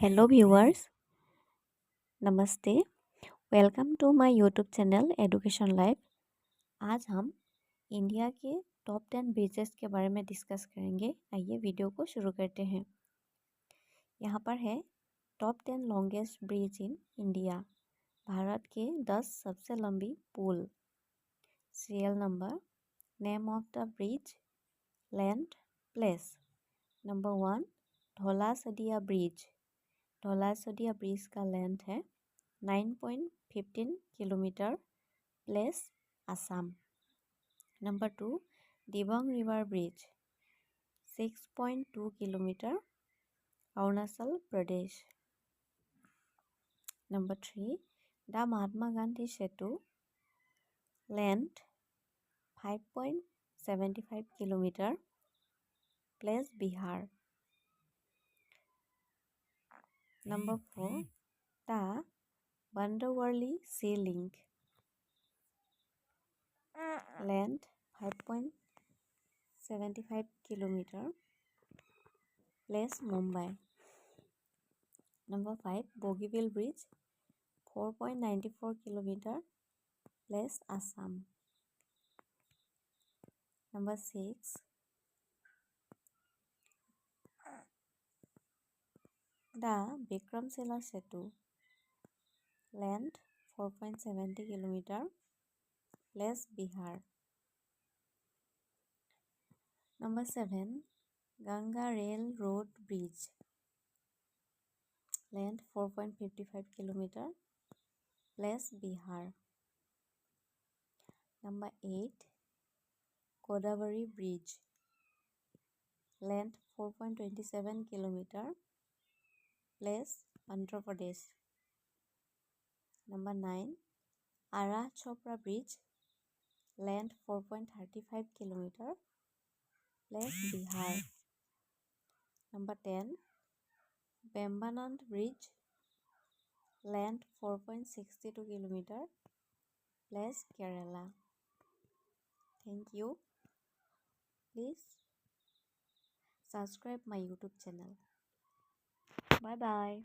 Hello viewers, नमस्ते। Welcome to my YouTube channel education life. आज हम इंडिया के टॉप 10 ब्रिजेस के बारे में डिस्कस करेंगे। आइए वीडियो को शुरू करते हैं। यहाँ पर है top 10 longest bridge in India. Bharat के 10 सबसे लंबी पुल। Serial number, name of the bridge, land, place. Number 1, Dhola Sadiya bridge. Dhola Sadiya bridge का लेंथ है 9.15 kilometre, place Assam. Number 2, Dibang river bridge 6.2 kilometre, Arunachal Pradesh. Number 3, the Mahatma Gandhi Setu, length 5.75 kilometre, place Bihar. Number 4, the Bandawarli Sea Link, length 5.75 kilometer, place Mumbai. Number 5, Bogibeel Bridge 4.94 kilometer, place Assam. Number 6, the Vikramshila Setu, length 4.70 kilometer, place Bihar. Number 7, Ganga Rail Road Bridge, length 4.55 kilometer, place Bihar. Number 8, Godavari Bridge, length 4.27 kilometer, place Andhra Pradesh. Number 9, Ara Chopra Bridge, length 4.35 kilometer, place Bihar. Number 10, Bembanand Bridge, length 4.62 kilometer, place Kerala. Thank you. Please subscribe my YouTube channel. Bye bye.